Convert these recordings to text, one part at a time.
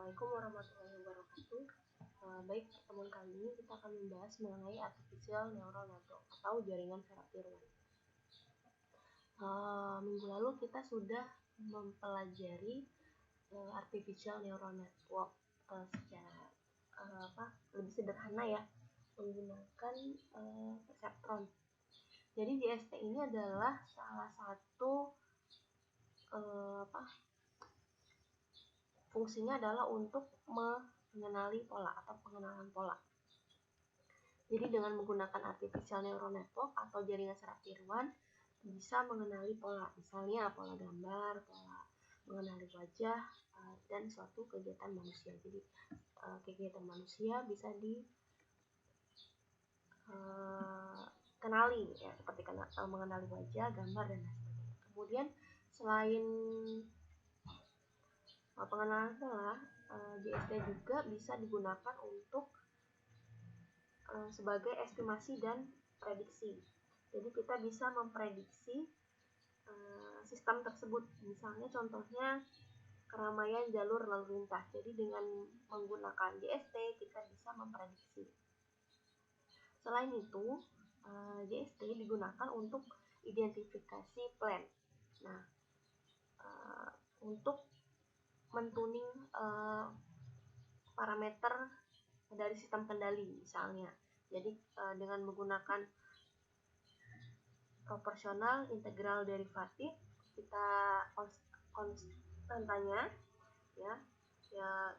Assalamualaikum warahmatullahi wabarakatuh. Baik, pertemuan kali ini kita akan membahas mengenai artificial neural network atau jaringan saraf tiruan. Minggu lalu kita sudah mempelajari artificial neural network secara lebih sederhana ya, menggunakan perseptron. Jadi JST ini adalah salah satu fungsinya adalah untuk mengenali pola atau pengenalan pola. Jadi dengan menggunakan artificial neural network atau jaringan saraf tiruan bisa mengenali pola, misalnya pola gambar, pola mengenali wajah, dan suatu kegiatan manusia. Jadi kegiatan manusia bisa dikenali ya, seperti mengenali wajah, gambar, dan lain sebagainya. Kemudian selain pengenalan pola, JST juga bisa digunakan untuk sebagai estimasi dan prediksi. Jadi kita bisa memprediksi sistem tersebut. Misalnya contohnya keramaian jalur lalu lintas. Jadi dengan menggunakan JST kita bisa memprediksi. Selain itu, JST digunakan untuk identifikasi plan. Nah, untuk mentuning parameter dari sistem kendali misalnya. Jadi dengan menggunakan proporsional integral derivatif kita konstantanya ya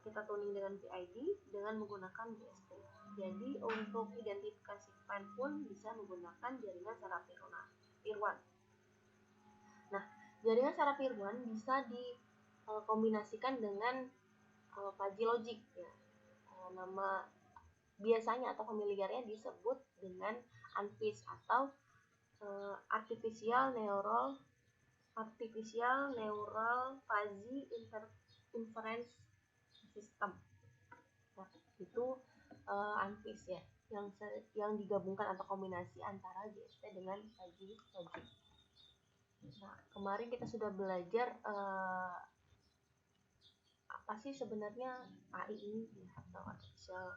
kita tuning dengan PID dengan menggunakan JST. Jadi untuk identifikasi plan pun bisa menggunakan jaringan saraf tiruan. Nah, jaringan saraf tiruan bisa dikombinasikan dengan fuzzy logic ya. Nama biasanya atau familiarnya disebut dengan ANFIS atau artificial neural fuzzy inference system. Nah, itu ANFIS ya, yang digabungkan atau kombinasi antara JST dengan fuzzy logic. Nah, kemarin kita sudah belajar apa sih sebenarnya AI ini ya, atau artificial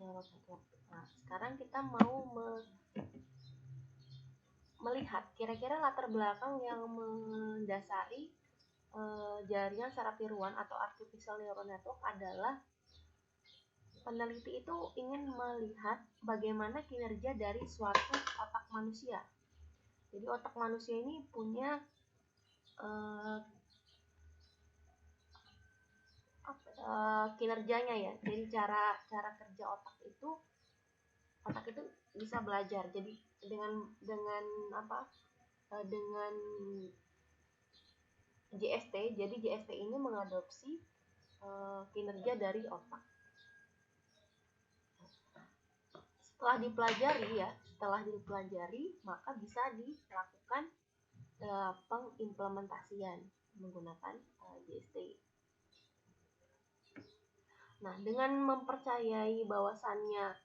neural network. Nah, sekarang kita mau melihat kira-kira latar belakang yang mendasari jaringan saraf tiruan atau artificial neural network adalah peneliti itu ingin melihat bagaimana kinerja dari suatu otak manusia. Jadi otak manusia ini punya kinerjanya ya. Jadi cara kerja otak itu bisa belajar. Jadi dengan JST, jadi JST ini mengadopsi kinerja dari otak. Setelah dipelajari maka bisa dilakukan pengimplementasian menggunakan JST. Nah, dengan mempercayai bahwasannya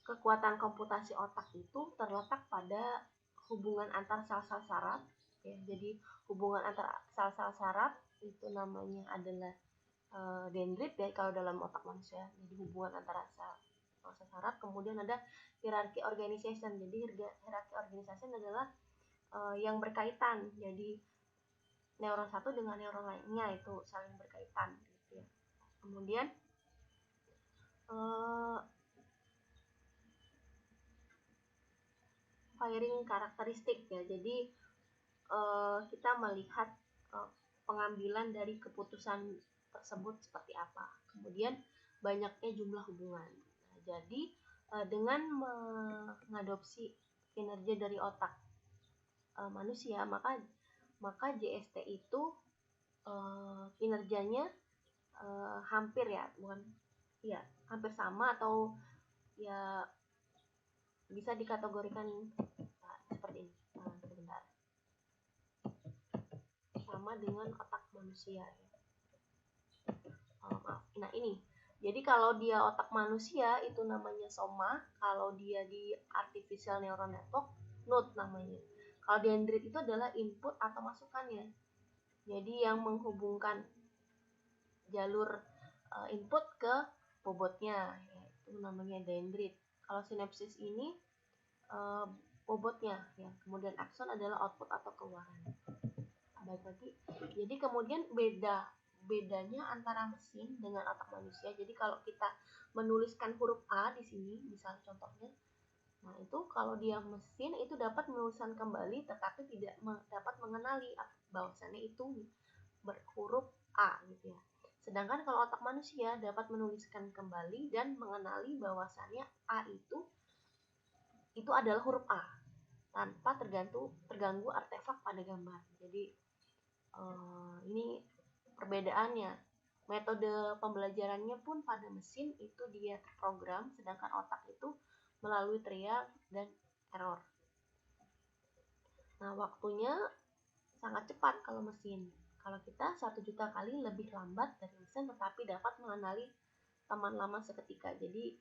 kekuatan komputasi otak itu terletak pada hubungan antar sel-sel saraf ya. Jadi hubungan antar sel-sel saraf itu namanya adalah dendrit ya kalau dalam otak manusia. Jadi hubungan antara sel saraf. Kemudian ada hierarchy organization. Jadi hierarchy organization adalah yang berkaitan. Jadi neuron satu dengan neuron lainnya itu saling berkaitan gitu ya. Kemudian firing karakteristik ya. Jadi kita melihat pengambilan dari keputusan tersebut seperti apa. Kemudian banyaknya jumlah hubungan. Nah, jadi dengan mengadopsi kinerja dari otak manusia, maka JST itu kinerjanya hampir sama atau ya bisa dikategorikan seperti ini. Sebentar. Sama dengan otak manusia ya. Nah, ini. Jadi kalau dia otak manusia itu namanya soma, kalau dia di artificial neural network node namanya. Kalau dendrit itu adalah input atau masukannya. Jadi yang menghubungkan jalur input ke bobotnya, yaitu namanya dendrit. Kalau sinapsis ini bobotnya, ya. Kemudian akson adalah output atau keluaran. Baik lagi. Jadi kemudian bedanya antara mesin dengan otak manusia. Jadi kalau kita menuliskan huruf A di sini, misalnya contohnya, nah itu kalau dia mesin itu dapat menuliskan kembali, tetapi tidak dapat mengenali bahwasannya itu berhuruf A gitu ya. Sedangkan kalau otak manusia dapat menuliskan kembali dan mengenali bahwasannya A itu adalah huruf A tanpa terganggu artefak pada gambar. Jadi ini perbedaannya. Metode pembelajarannya pun pada mesin itu dia terprogram, sedangkan otak itu melalui trial dan error. Nah, waktunya sangat cepat kalau mesin. Kalau kita 1 juta kali lebih lambat dari mesin, tetapi dapat mengenali teman lama seketika. Jadi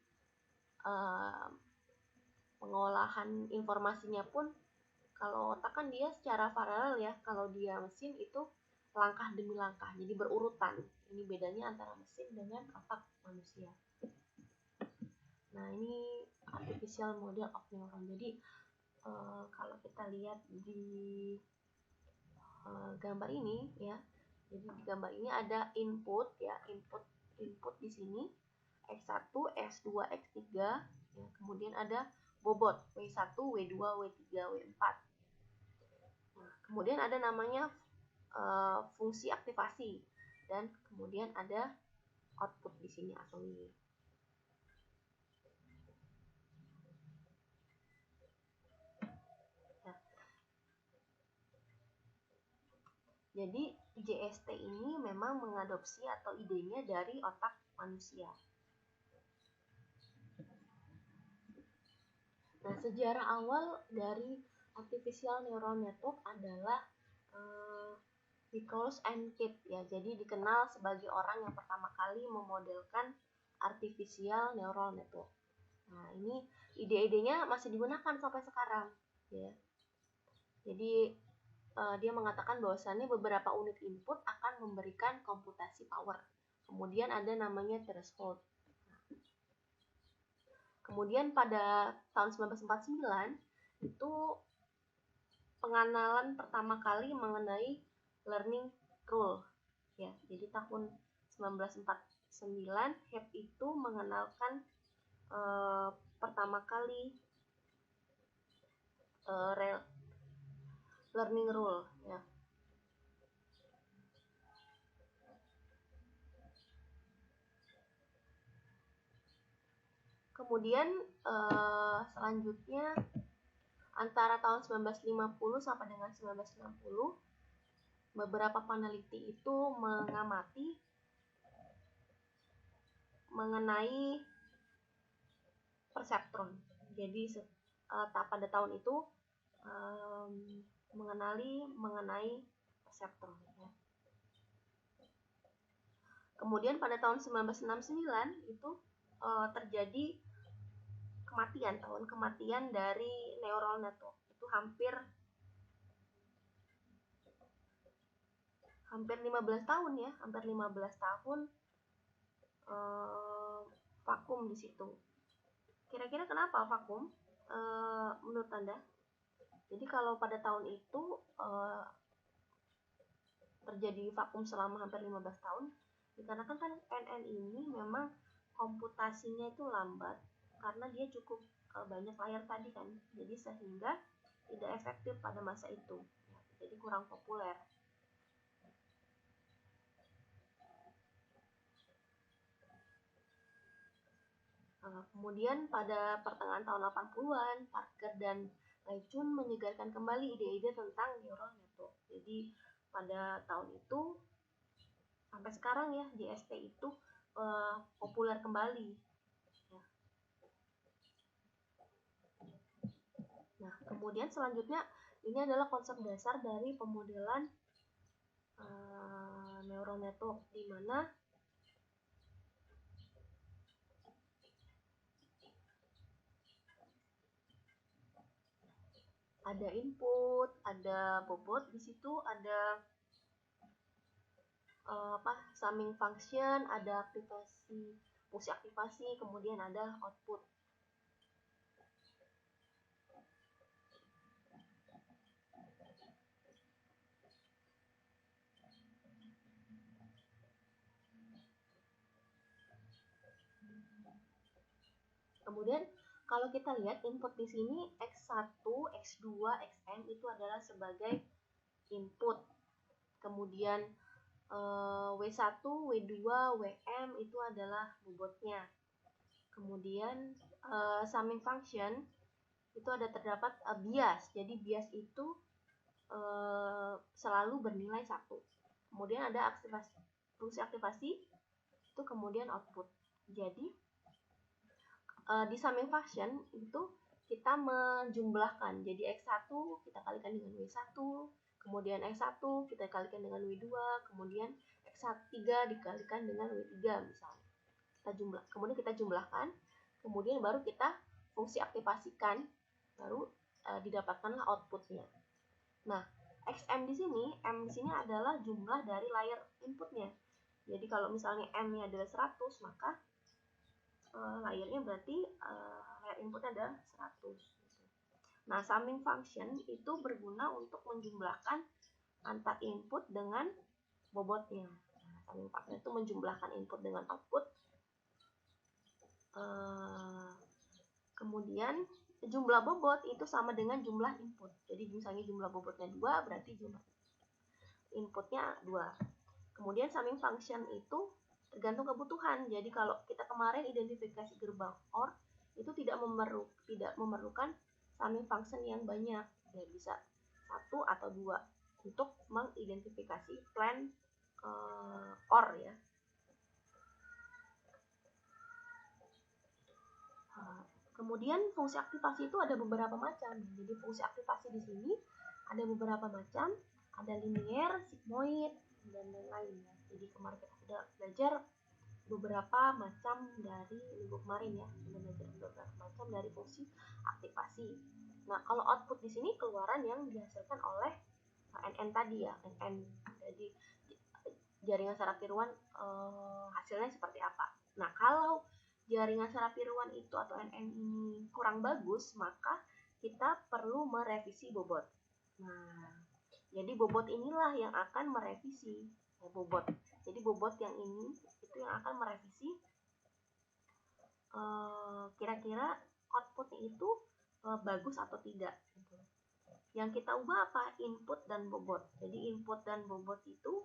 pengolahan informasinya pun, kalau otak kan dia secara paralel ya, kalau dia mesin itu langkah demi langkah, jadi berurutan. Ini bedanya antara mesin dengan otak manusia. Nah, ini artificial model of neuron. Jadi kalau kita lihat di gambar ini ya, jadi di gambar ini ada input ya, input di sini X1, X2, X3 ya, kemudian ada bobot W1, W2, W3, W4. Nah, kemudian ada namanya fungsi aktivasi, dan kemudian ada output di sini atau ini. Nah, jadi JST ini memang mengadopsi atau idenya dari otak manusia. Nah, sejarah awal dari artificial neural network adalah Nichols and Kidd ya. Jadi dikenal sebagai orang yang pertama kali memodelkan artificial neural network. Nah, ini ide-idenya masih digunakan sampai sekarang ya. Jadi dia mengatakan bahwasannya beberapa unit input akan memberikan komputasi power. Kemudian ada namanya threshold. Kemudian pada tahun 1949 itu pengenalan pertama kali mengenai learning rule ya. Jadi tahun 1949 HEP itu mengenalkan pertama kali learning rule ya. Kemudian selanjutnya antara tahun 1950 sampai dengan 1960 beberapa peneliti itu mengamati mengenai perseptron. Jadi pada tahun itu mengenai perseptron ya. Kemudian pada tahun 1969 itu terjadi tahun kematian dari neural network. Itu hampir 15 tahun ya, hampir 15 tahun vakum di situ. Kira-kira kenapa vakum menurut Anda? Jadi kalau pada tahun itu terjadi vakum selama hampir 15 tahun, dikarenakan kan NN ini memang komputasinya itu lambat karena dia cukup banyak layar tadi kan, jadi sehingga tidak efektif pada masa itu, jadi kurang populer. Kemudian pada pertengahan tahun 80-an, Parker dan Lai-Chun menyegarkan kembali ide-ide tentang neural network. Jadi pada tahun itu sampai sekarang ya, JST itu populer kembali. Nah, kemudian selanjutnya ini adalah konsep dasar dari pemodelan neural network, di mana ada input, ada bobot di situ, ada summing function, ada aktivasi, fungsi aktivasi, kemudian ada output. Kemudian kalau kita lihat input di sini X1, X2, Xn itu adalah sebagai input. Kemudian W1, W2, Wm itu adalah bobotnya. Kemudian summing function itu ada terdapat bias. Jadi bias itu selalu bernilai 1. Kemudian ada fungsi aktivasi itu kemudian output. Jadi di summing function itu kita menjumlahkan. Jadi X1 kita kalikan dengan W1, kemudian X1 kita kalikan dengan W2, kemudian X3 dikalikan dengan W3 misalnya. Kemudian kita jumlahkan, kemudian baru kita fungsi aktivasikan, baru didapatkanlah outputnya. Nah, Xm di sini, M di sini adalah jumlah dari layer inputnya. Jadi kalau misalnya M-nya adalah 100, maka layernya berarti layer inputnya ada 100. Nah, summing function itu berguna untuk menjumlahkan antar input dengan bobotnya. Nah, summing function itu menjumlahkan input dengan output. Kemudian jumlah bobot itu sama dengan jumlah input. Jadi misalnya jumlah bobotnya 2, berarti jumlah inputnya 2. Kemudian summing function itu tergantung kebutuhan. Jadi kalau kita kemarin identifikasi gerbang OR itu tidak memerlukan summing function yang banyak, ya bisa 1 atau 2 untuk mengidentifikasi plan OR ya. Kemudian fungsi aktivasi itu ada beberapa macam. Jadi fungsi aktivasi di sini ada beberapa macam, ada linear, sigmoid, dan lain-lain. Jadi kemarin kita sudah belajar beberapa macam dari minggu kemarin ya, sudah belajar beberapa macam dari fungsi aktivasi. Nah, kalau output di sini keluaran yang dihasilkan oleh NN tadi ya, NN. Jadi jaringan saraf tiruan hasilnya seperti apa. Nah, kalau jaringan saraf tiruan itu atau NN ini kurang bagus, maka kita perlu merevisi bobot. Nah, jadi bobot inilah yang akan merevisi bobot. Jadi bobot yang ini itu yang akan merevisi kira-kira outputnya itu bagus atau tidak. Yang kita ubah apa? Input dan bobot. Jadi input dan bobot itu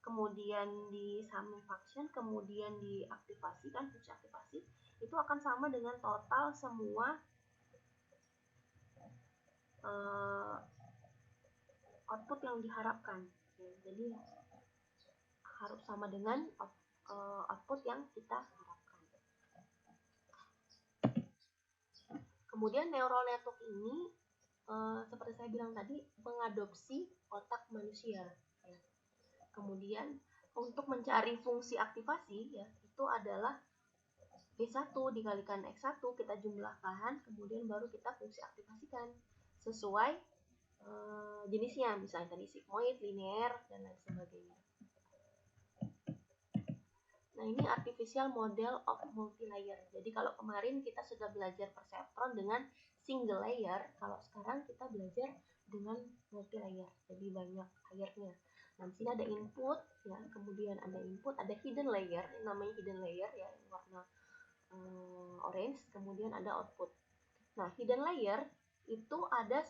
kemudian di summing function, kemudian diaktifasikan, fungsi aktivasi itu akan sama dengan total semua output yang diharapkan. Jadi harus sama dengan output yang kita harapkan. Kemudian neural network ini seperti saya bilang tadi mengadopsi otak manusia. Ya. Kemudian untuk mencari fungsi aktivasi ya itu adalah B1 dikalikan X1 kita jumlahkan, kemudian baru kita fungsi aktivasikan sesuai jenisnya, misalnya tadi sigmoid, linear, dan lain sebagainya. Nah, ini artificial model of multi-layer. Jadi kalau kemarin kita sudah belajar perceptron dengan single layer, kalau sekarang kita belajar dengan multi-layer. Jadi banyak layernya. Nah, di sini ada input, ya, kemudian ada input, ada hidden layer, yang namanya hidden layer ya, yang warna orange, kemudian ada output. Nah, hidden layer itu ada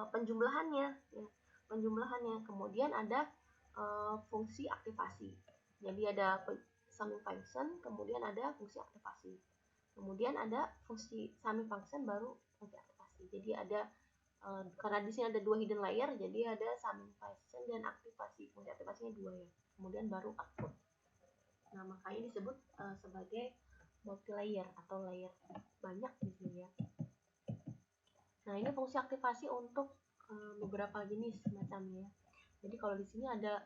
penjumlahannya, ya, penjumlahannya. Kemudian ada fungsi aktivasi. Jadi ada summing function, kemudian ada fungsi aktivasi. Kemudian ada fungsi summing function baru fungsi aktivasi. Jadi ada karena di sini ada 2 hidden layer, jadi ada summing function dan aktivasi. Fungsi aktivasinya 2 ya. Kemudian baru output. Nah, makanya disebut sebagai multi layer atau layer banyak di sini ya. Nah, ini fungsi aktivasi untuk beberapa jenis macamnya. Jadi kalau di sini ada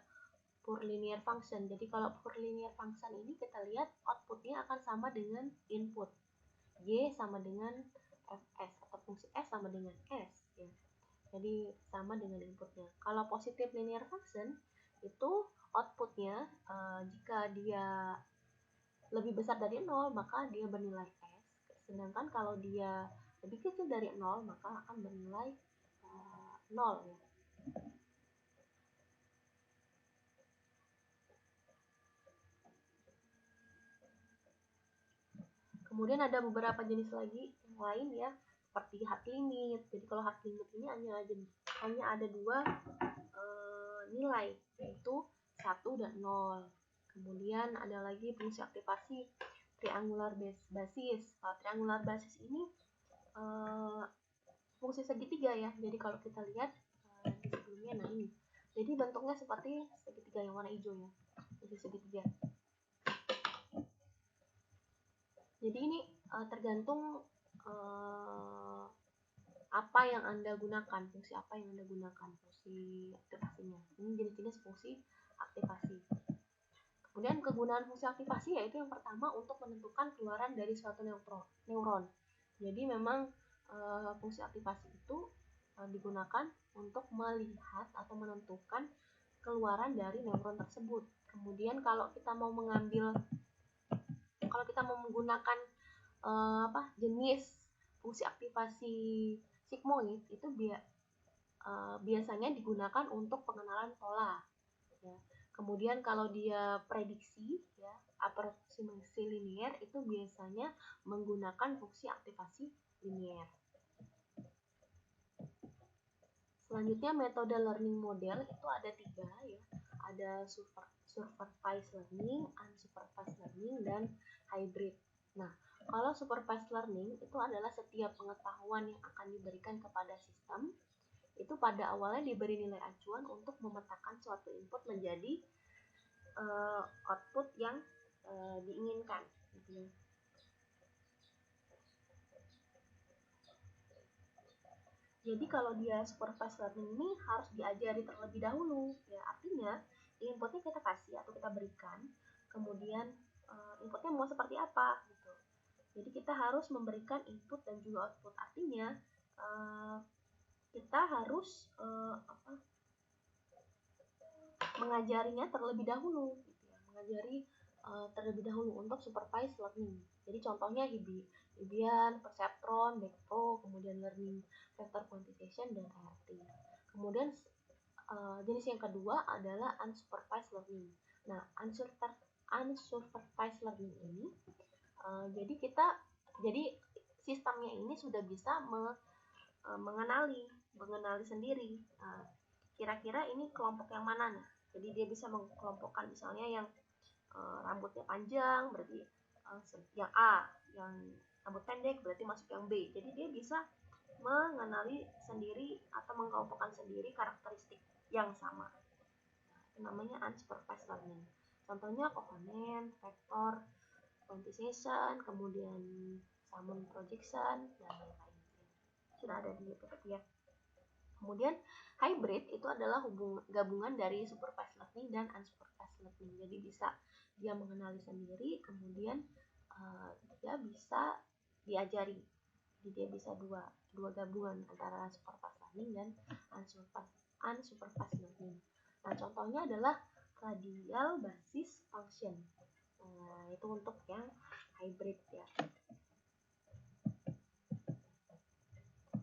pure linear function. Jadi kalau pure linear function ini kita lihat outputnya akan sama dengan input. Y sama dengan Fs atau fungsi S sama dengan S ya. Jadi sama dengan inputnya. Kalau positive linear function itu outputnya jika dia lebih besar dari 0 maka dia bernilai S, sedangkan kalau dia lebih kecil dari 0 maka akan bernilai 0 ya. Kemudian ada beberapa jenis lagi yang lain ya, seperti hard limit. Jadi kalau hard limit ini hanya ada dua nilai, yaitu 1 dan 0. Kemudian ada lagi fungsi aktivasi triangular basis. Kalau triangular basis ini fungsi segitiga ya. Jadi kalau kita lihat di sebelumnya, nah ini. Jadi bentuknya seperti segitiga yang warna hijau ya, fungsi segitiga. Jadi ini tergantung apa yang Anda gunakan, fungsi apa yang Anda gunakan, fungsi aktivasinya. Ini jenis-jenis fungsi aktivasi. Kemudian kegunaan fungsi aktivasi yaitu yang pertama untuk menentukan keluaran dari suatu neuron. Jadi memang fungsi aktivasi itu digunakan untuk melihat atau menentukan keluaran dari neuron tersebut. Kemudian kalau kita mau menggunakan jenis fungsi aktivasi sigmoid itu biasanya digunakan untuk pengenalan pola ya. Kemudian kalau dia prediksi ya, aproksimasi linier itu biasanya menggunakan fungsi aktivasi linier. Selanjutnya metode learning model itu ada 3 ya. Ada supervised learning, unsupervised learning, dan hybrid. Nah, kalau supervised learning itu adalah setiap pengetahuan yang akan diberikan kepada sistem itu pada awalnya diberi nilai acuan untuk memetakan suatu input menjadi output yang diinginkan gitu ya. Jadi kalau dia supervised learning ini harus diajari terlebih dahulu ya, artinya inputnya kita kasih atau kita berikan, kemudian inputnya mau seperti apa gitu. Jadi kita harus memberikan input dan juga output, artinya kita harus mengajarinya terlebih dahulu gitu ya, mengajari terlebih dahulu untuk supervised learning. Jadi contohnya Hibbian, perceptron, backpro, kemudian learning vector quantization, dan ART. Kemudian jenis yang kedua adalah unsupervised learning. Nah, unsupervised learning ini jadi sistemnya ini sudah bisa mengenali sendiri kira-kira ini kelompok yang mana nih. Jadi dia bisa mengkelompokkan misalnya yang rambutnya panjang berarti yang A, yang rambut pendek berarti masuk yang B. Jadi dia bisa mengenali sendiri atau mengkelompokkan sendiri karakteristik yang sama. Nah, itu namanya unsupervised learning. Contohnya komponen, vektor, quantization, kemudian summon projection, dan lain-lain. Sudah ada di PPT ya. Kemudian hybrid itu adalah gabungan dari supervised learning dan unsupervised learning. Jadi bisa dia mengenali sendiri, kemudian dia bisa diajari. Jadi dia bisa dua gabungan antara supervised learning dan unsupervised learning. Nah, contohnya adalah radial basis function. Nah, itu untuk yang hybrid ya.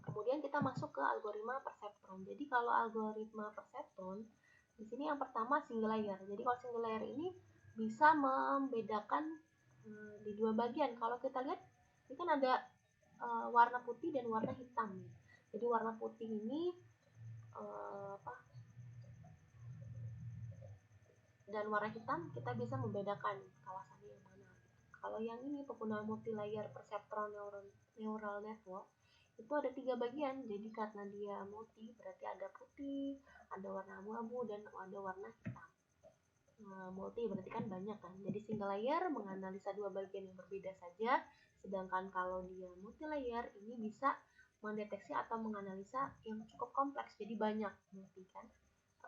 Kemudian kita masuk ke algoritma perceptron. Jadi kalau algoritma perceptron, di sini yang pertama single layer. Jadi kalau single layer ini bisa membedakan di dua bagian. Kalau kita lihat, ini kan ada warna putih dan warna hitam. Jadi warna putih ini dan warna hitam kita bisa membedakan kawasannya yang mana. Kalau yang ini penggunaan multi-layer perceptron neural network itu ada 3 bagian. Jadi karena dia multi berarti ada putih, ada warna abu-abu, dan ada warna hitam. Multi berarti kan banyak kan. Jadi single layer menganalisa 2 bagian yang berbeda saja, sedangkan kalau dia multi layer ini bisa mendeteksi atau menganalisa yang cukup kompleks. Jadi banyak multi kan.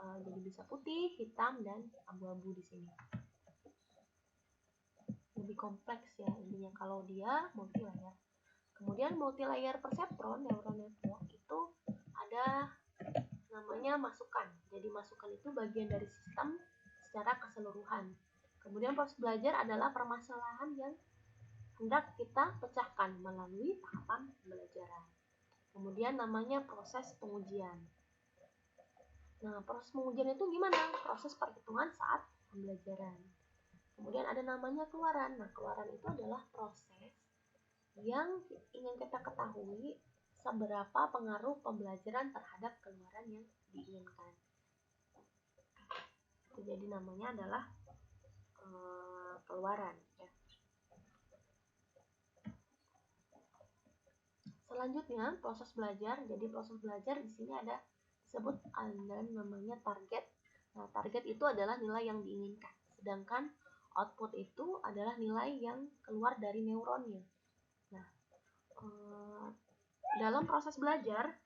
Jadi bisa putih, hitam, dan abu-abu di sini. Lebih kompleks ya intinya kalau dia multi layer. Kemudian multi layer perceptron neural network itu ada namanya masukan. Jadi Jadi masukan itu bagian dari sistem secara keseluruhan. Kemudian proses belajar adalah permasalahan yang hendak kita pecahkan melalui tahapan pembelajaran. Kemudian namanya proses pengujian. Nah, proses pengujian itu gimana? Proses perhitungan saat pembelajaran. Kemudian ada namanya keluaran. Nah, keluaran itu adalah proses yang ingin kita ketahui seberapa pengaruh pembelajaran terhadap keluaran yang diinginkan. Jadi namanya adalah keluaran. Ya. Selanjutnya proses belajar. Jadi proses belajar di sini ada disebut namanya target. Nah, target itu adalah nilai yang diinginkan. Sedangkan output itu adalah nilai yang keluar dari neuronnya. Nah, dalam proses belajar,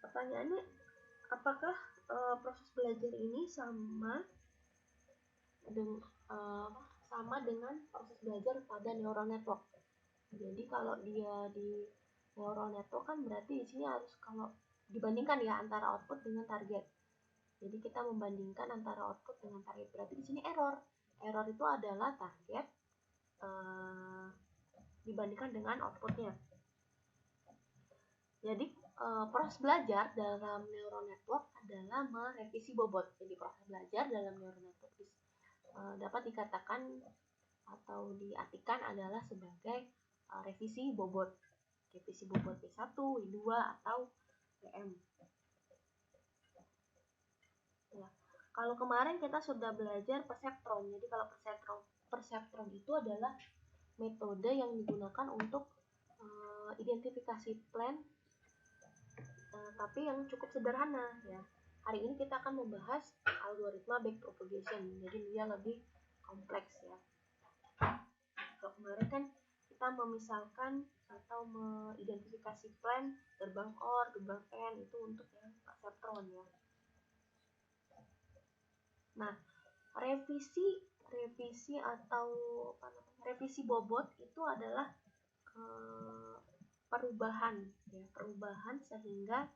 pertanyaannya, apakah proses belajar ini sama dengan proses belajar pada neural network? Jadi kalau dia di neural network kan berarti di sini harus kalau dibandingkan ya antara output dengan target. Jadi kita membandingkan antara output dengan target. Berarti di sini error. Error itu adalah target dibandingkan dengan outputnya. Jadi proses belajar dalam neural network adalah merevisi bobot. Jadi proses belajar dalam neural network dapat dikatakan atau diartikan adalah sebagai revisi bobot. Revisi bobot W1, W2 atau WM. Ya. Kalau kemarin kita sudah belajar perseptron. Jadi kalau perseptron itu adalah metode yang digunakan untuk identifikasi plan tapi yang cukup sederhana ya. Hari ini kita akan membahas algoritma backpropagation. Jadi dia lebih kompleks ya. Kalau kemarin kan kita memisalkan atau mengidentifikasi plan gerbang OR, gerbang N itu untuk yang perseptron ya. Nah, revisi atau revisi bobot itu adalah perubahan sehingga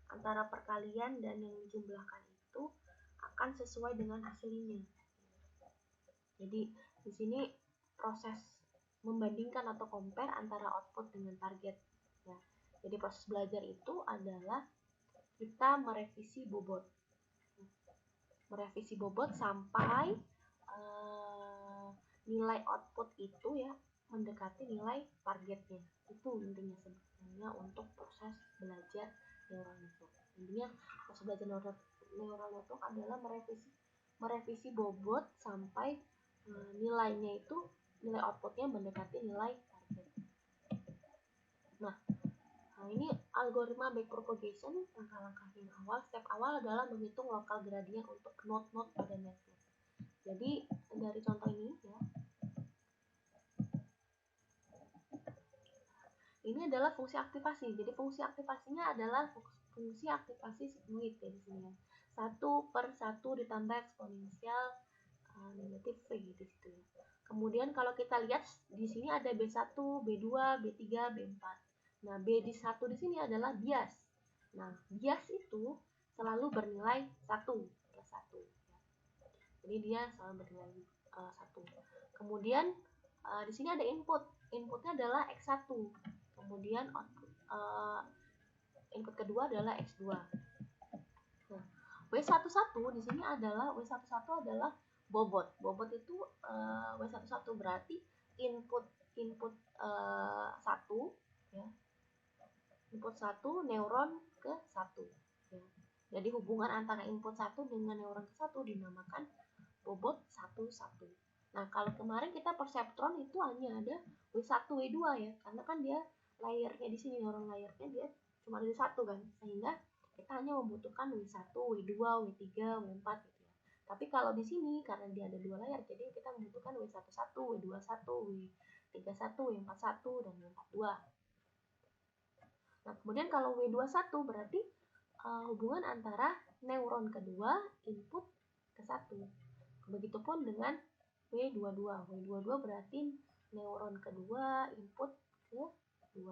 antara perkalian dan yang dijumlahkan itu akan sesuai dengan aslinya. Jadi di sini proses membandingkan atau compare antara output dengan target. Ya. Jadi proses belajar itu adalah kita merevisi bobot sampai nilai output itu ya mendekati nilai targetnya. Itu intinya sebenarnya untuk proses belajar neural network. Intinya proses belajar neural network adalah merevisi bobot sampai nilainya itu nilai outputnya mendekati nilai target. Nah, ini algoritma backpropagation. Langkah-langkah yang awal, step awal adalah menghitung lokal gradient untuk node-node pada network. Jadi dari contoh ini ya, ini adalah fungsi aktivasi. Jadi fungsi aktivasinya adalah fungsi aktivasi sigmoid ya di sini. 1/1 ditambah eksponensial negatif V di situ ya. Kemudian kalau kita lihat di sini ada B1, B2, B3, B4. Nah, B1 di sini adalah bias. Nah, bias itu selalu bernilai 1 plus 1 ya. Jadi dia selalu bernilai 1. Kemudian di sini ada input. Inputnya adalah X1. Kemudian input kedua adalah X2. Nah, W11 di sini adalah bobot. Bobot itu W11 berarti input 1 ya. Input 1 neuron ke 1 ya. Jadi hubungan antara input 1 dengan neuron ke 1 dinamakan bobot 1, 1. Nah, kalau kemarin kita perseptron itu hanya ada W1, W2 ya. Karena kan dia layernya di sini, neuron layernya dia cuma ada 1 kan. Sehingga kita hanya membutuhkan W1, W2, W3, W4 gitu ya. Tapi kalau di sini karena dia ada 2 layar, jadi kita membutuhkan W11, W21, W31, W41 dan W42. Nah, kemudian kalau W21 berarti hubungan antara neuron kedua input ke 1. Begitupun dengan W22. W22 berarti neuron kedua input ke 2.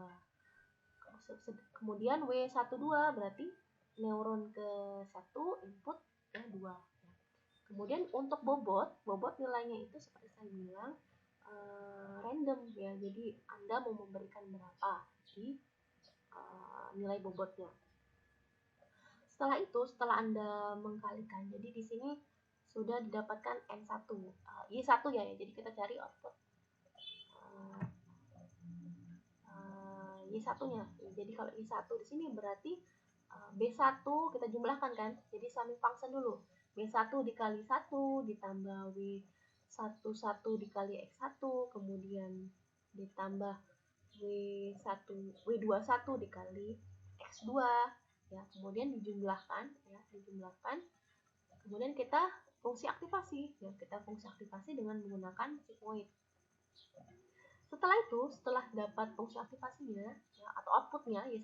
Kemudian W12 berarti neuron ke 1 input ke 2. Kemudian untuk bobot nilainya itu seperti saya bilang random ya. Jadi Anda mau memberikan berapa di nilai bobotnya. Setelah itu, setelah Anda mengkalikan, jadi di sini sudah didapatkan N1, Y1 ya, jadi kita cari output Y1-nya. Jadi kalau Y1 di sini berarti B1 kita jumlahkan kan, jadi summing function dulu. B1 dikali 1 ditambah W11 dikali X1, kemudian ditambah W21 dikali X2 ya, kemudian dijumlahkan ya, kemudian kita fungsi aktivasi ya, kita fungsi aktivasi dengan menggunakan sigmoid. Setelah itu, setelah dapat fungsi aktivasinya ya, atau outputnya Y1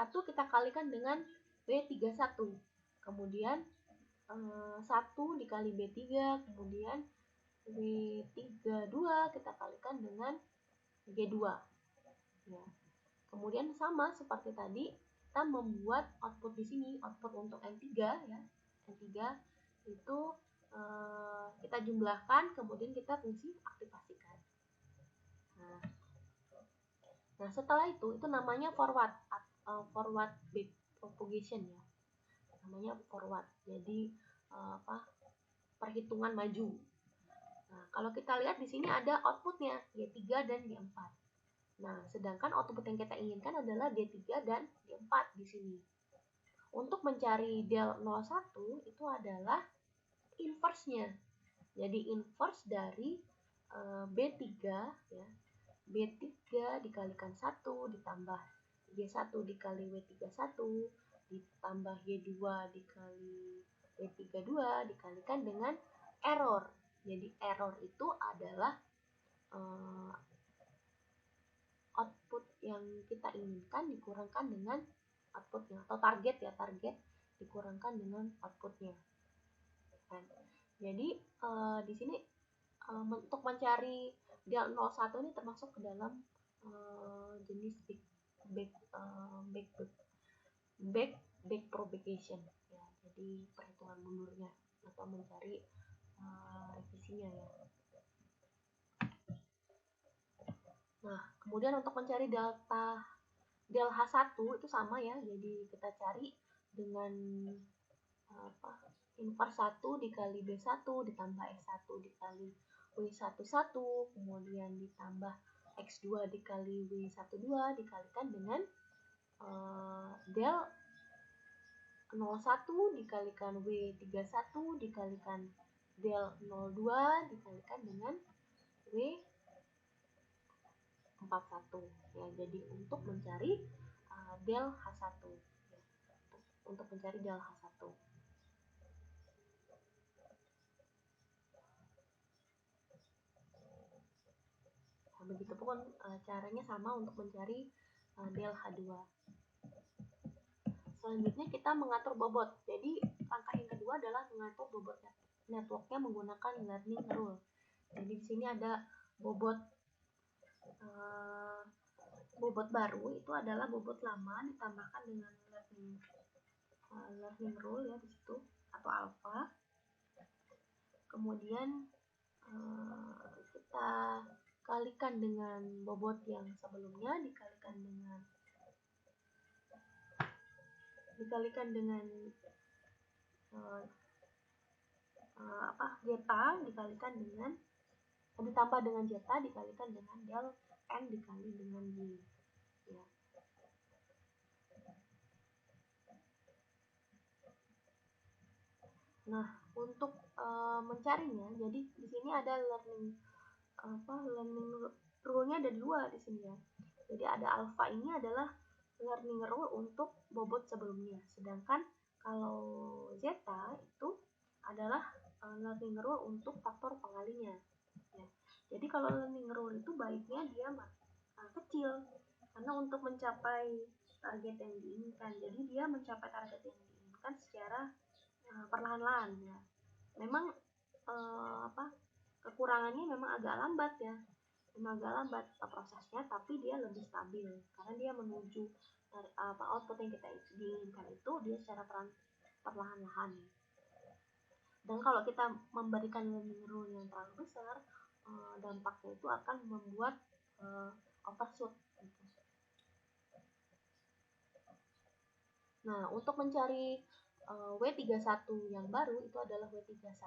kita kalikan dengan B31, kemudian 1 dikali B3, kemudian B32 kita kalikan dengan G2 ya. Kemudian sama seperti tadi, kita membuat output di sini, output untuk N3 ya. N3 itu kita jumlahkan, kemudian kita fungsi aktivasikan. Nah, setelah itu namanya forward back propagation ya. Namanya forward. Jadi perhitungan maju. Nah, kalau kita lihat di sini ada outputnya D3 dan D4. Nah, sedangkan output yang kita inginkan adalah D3 dan D4 di sini. Untuk mencari del 01 itu adalah inverse-nya. Jadi inverse dari B3 ya. B3 dikalikan 1 ditambah G1 dikali W31 ditambah G2 dikali W32 dikalikan dengan error. Jadi error itu adalah output yang kita inginkan dikurangkan dengan outputnya, atau target dikurangkan dengan outputnya. Jadi di sini untuk mencari del 01 ini termasuk ke dalam jenis back propagation ya. Jadi perhitungan mundurnya atau mencari revisinya ya. Nah, kemudian untuk mencari del H1 itu sama ya. Jadi kita cari dengan inverse 1 dikali B1 ditambah X1 dikali W11, kemudian ditambah X2 dikali W12 dikalikan dengan del 01 dikalikan W31 dikalikan del 02 dikalikan dengan W41 ya. Jadi untuk mencari del H1 ya. Untuk mencari del H1. Nah, begitupun caranya sama untuk mencari del H2. Selanjutnya kita mengatur bobot. Jadi langkah yang kedua adalah mengatur bobot networknya menggunakan learning rule. Jadi di sini ada bobot baru itu adalah bobot lama ditambahkan dengan learning rule ya di situ, atau alpha. Kemudian kita kalikan dengan bobot yang sebelumnya dikalikan dengan zeta dikalikan dengan ditambah dengan zeta dikalikan dengan del n dikali dengan y ya. Nah, untuk mencarinya, jadi di sini ada learning rule-nya ada 2 di sini ya. Jadi ada alpha ini adalah learning rule untuk bobot sebelumnya, sedangkan kalau zeta itu adalah learning rule untuk faktor pengalinya ya. Jadi kalau learning rule itu baiknya dia kecil, karena untuk mencapai target yang diinginkan, jadi dia mencapai target yang diinginkan secara perlahan-lahan ya. Memang kekurangannya memang agak lambat ya. tenaga lambat prosesnya, tapi dia lebih stabil karena dia menuju output yang kita inginkan itu dia secara perlahan-lahan. Dan kalau kita memberikan learning rule yang terlalu besar, dampaknya itu akan membuat overshoot gitu. Nah, untuk mencari W31 yang baru itu adalah W31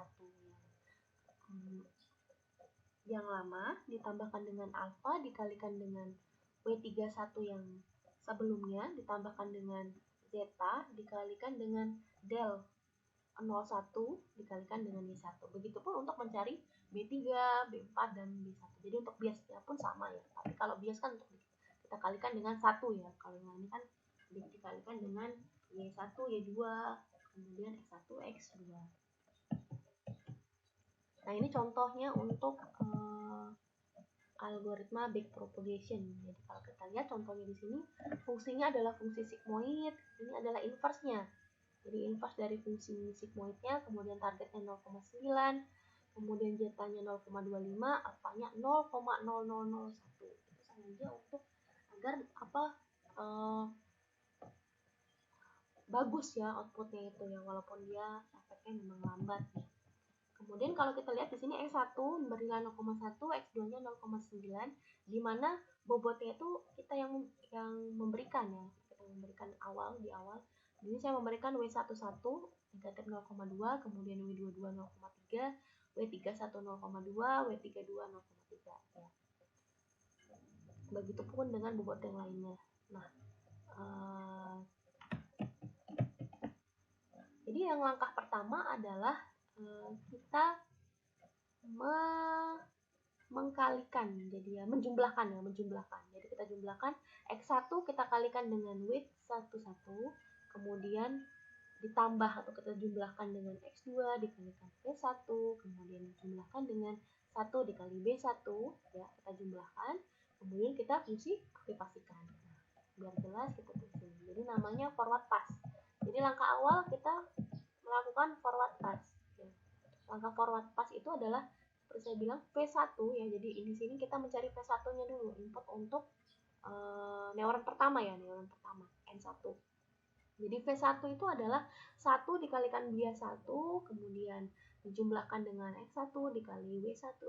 yang lama ditambahkan dengan alpha dikalikan dengan W31 yang sebelumnya ditambahkan dengan zeta dikalikan dengan del 01 dikalikan dengan Y1. Begitupun untuk mencari B3, B4, dan B1. Jadi untuk biasnya pun sama ya. Tapi kalau bias kan untuk kita kalikan dengan 1 ya. Kalau yang ini kan dikalikan dengan Y1, Y2, kemudian X1, X2. Nah, ini contohnya untuk algoritma backpropagation. Jadi kalau kita lihat contohnya di sini, fungsinya adalah fungsi sigmoid, ini adalah inverse-nya. Jadi inverse dari fungsi sigmoidnya, kemudian targetnya 0,9, kemudian zetanya 0,25, alfanya 0,0001. Itu sengaja untuk agar bagus ya outputnya itu ya, walaupun dia efeknya memang lambat ya. Kemudian kalau kita lihat di sini X1 bernilai 0,1, X2-nya 0,9, di mana bobotnya itu kita yang memberikan ya. Kita memberikan di awal. Jadi saya memberikan W11 negatif 0,2, kemudian W22 0,3, W31 0,2, W32 0,3 ya. Begitupun dengan bobot yang lainnya. Nah, jadi yang langkah pertama adalah kita mengkalikan, jadi ya menjumlahkan. Jadi kita jumlahkan X1 kita kalikan dengan width 11, kemudian ditambah atau kita jumlahkan dengan X2 dikalikan B1, kemudian dijumlahkan dengan 1 dikali B1 ya, kita jumlahkan, kemudian kita fungsi aktifasikan. Nah, biar jelas kita tulis. Jadi namanya forward pass. Jadi langkah awal kita melakukan forward pass. Ya. Langkah forward pass itu adalah seperti saya bilang V1 ya. Jadi di sini kita mencari V1-nya dulu, input untuk neuron pertama ya, neuron pertama N1. Jadi V1 itu adalah 1 dikalikan bias 1, kemudian dijumlahkan dengan X1 dikali W11,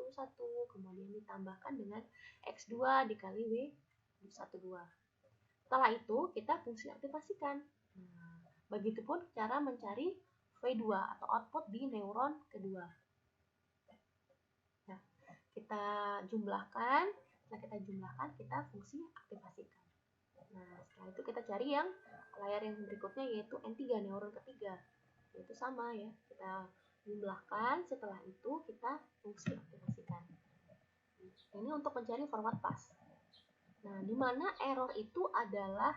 kemudian ditambahkan dengan X2 dikali W12. Setelah itu kita fungsi aktifasikan. Nah, begitupun cara mencari V2 atau output di neuron kedua. Nah, kita jumlahkan, kita fungsi aktifasikan. Nah, setelah itu kita cari yang layar yang berikutnya yaitu N3, neuron ketiga. Itu sama ya, kita jumlahkan, setelah itu kita fungsi aktifasikan. Ini untuk mencari forward pass. Nah, di mana error itu adalah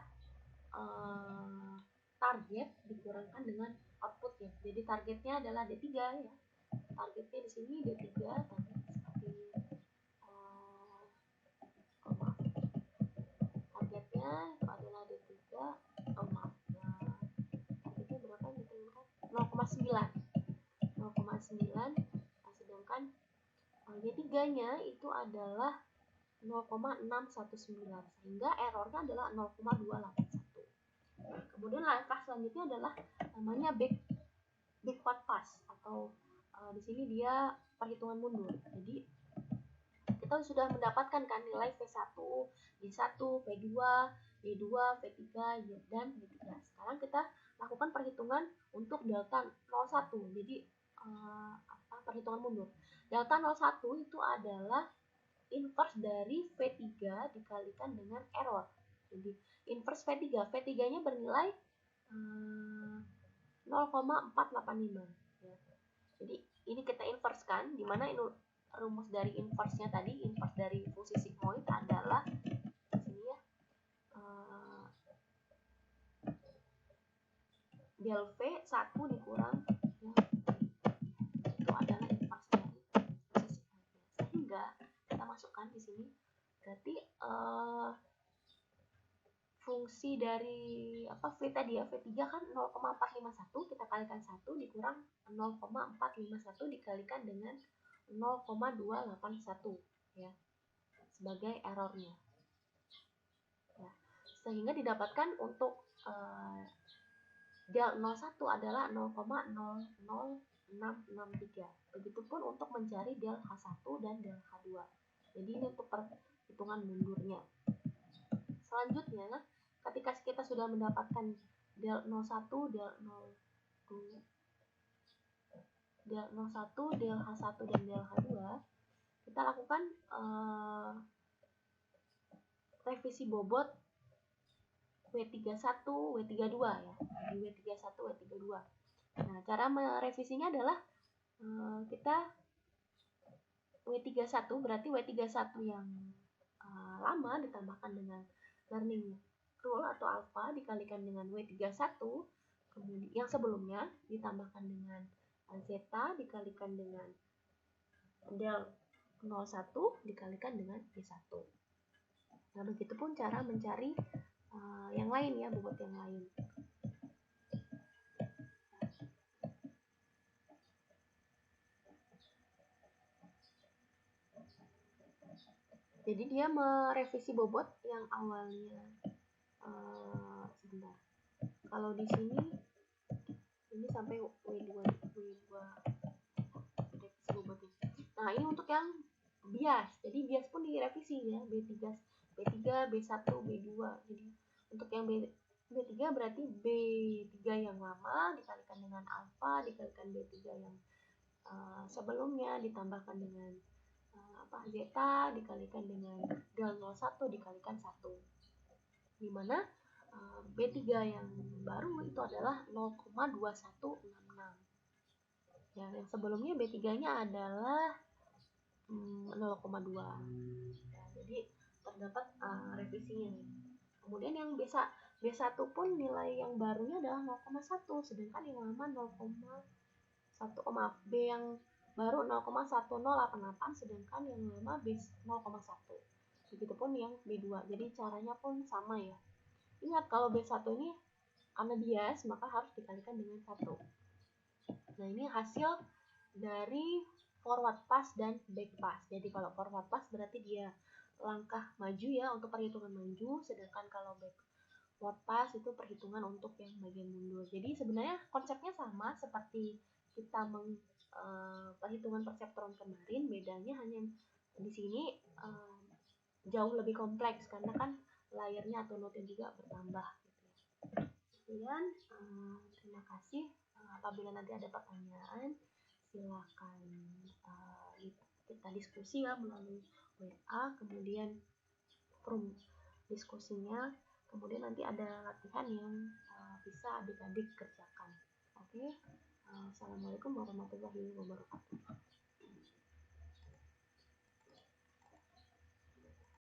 target dikurangkan dengan output ya. Jadi targetnya adalah D3 ya. Targetnya di sini D3 tadi seperti targetnya itu adalah D3. Targetnya berapa yang kita inginkan? 0,9. 0,9. Sedangkan D3-nya itu adalah 0,619 sehingga errornya adalah 0,281. Kemudian langkah selanjutnya adalah namanya backward pass atau di sini dia perhitungan mundur. Jadi kita sudah mendapatkan kan nilai V1, Y1, V2, Y2, V3 dan V3. Sekarang kita lakukan perhitungan untuk delta 01. Jadi perhitungan mundur. Delta 01 itu adalah inverse dari V3 dikalikan dengan error. Jadi inverse V3, V3-nya bernilai 0,485 ya. Jadi ini kita inverse kan, dimana ini rumus dari inverse-nya tadi, inverse dari fungsi sigmoid adalah sini ya, del V1 dikurang ya, itu adalah inverse dari fungsi sigmoidnya. Sehingga kita masukkan di sini berarti fungsi dari V tadi ya, V3 kan 0,451, kita kalikan 1 dikurang 0,451 dikalikan dengan 0,281 ya. sebagai errornya. Ya. Sehingga didapatkan untuk del 01 adalah 0,00663. Begitupun untuk mencari del H1 dan del H2. Jadi ini untuk perhitungan mundurnya. Selanjutnya, ketika kita sudah mendapatkan del 01, del 02, del 01, del H1 dan del H2, kita lakukan revisi bobot W31, W32 ya. Jadi W31, W32. Nah, cara merevisinya adalah kita W31 berarti W31 yang lama ditambahkan dengan learning rule atau alpha dikalikan dengan W31, kemudian yang sebelumnya ditambahkan dengan zeta dikalikan dengan del 01 dikalikan dengan V1. Nah, begitupun cara mencari yang lain ya, bobot yang lain. Jadi dia merevisi bobot yang awalnya sebentar. Kalau di sini ini sampai W2 revisi bobotnya. Nah, ini untuk yang bias. Jadi bias pun direvisi ya, B3, B1, B2. Jadi untuk yang B3 berarti B3 yang lama dikalikan dengan alfa dikalikan B3 yang sebelumnya ditambahkan dengan zeta dikalikan dengan del 01 dikalikan 1, dimana B3 yang baru itu adalah 0,2166 ya, yang sebelumnya B3 nya adalah 0,2 ya, jadi terdapat revisinya nih. Kemudian yang B1 pun nilai yang barunya adalah 0,1 sedangkan yang lama 0,1 maaf B yang baru 0,1088 sedangkan yang lama B 0,1. Begitupun yang B2. Jadi caranya pun sama ya. Ingat kalau B1 ini karena bias maka harus dikalikan dengan 1. Nah, ini hasil dari forward pass dan back pass. Jadi kalau forward pass berarti dia langkah maju ya untuk perhitungan maju, sedangkan kalau backward pass itu perhitungan untuk yang bagian mundur. Jadi sebenarnya konsepnya sama seperti kita perhitungan perseptron kemarin, bedanya hanya di sini jauh lebih kompleks karena kan layernya atau node juga bertambah gitu ya. Sekian, terima kasih. Apabila nanti ada pertanyaan silakan kita diskusi ya melalui WA, kemudian forum diskusinya, kemudian nanti ada latihan yang bisa adik-adik kerjakan. Oke. Assalamualaikum warahmatullahi wabarakatuh.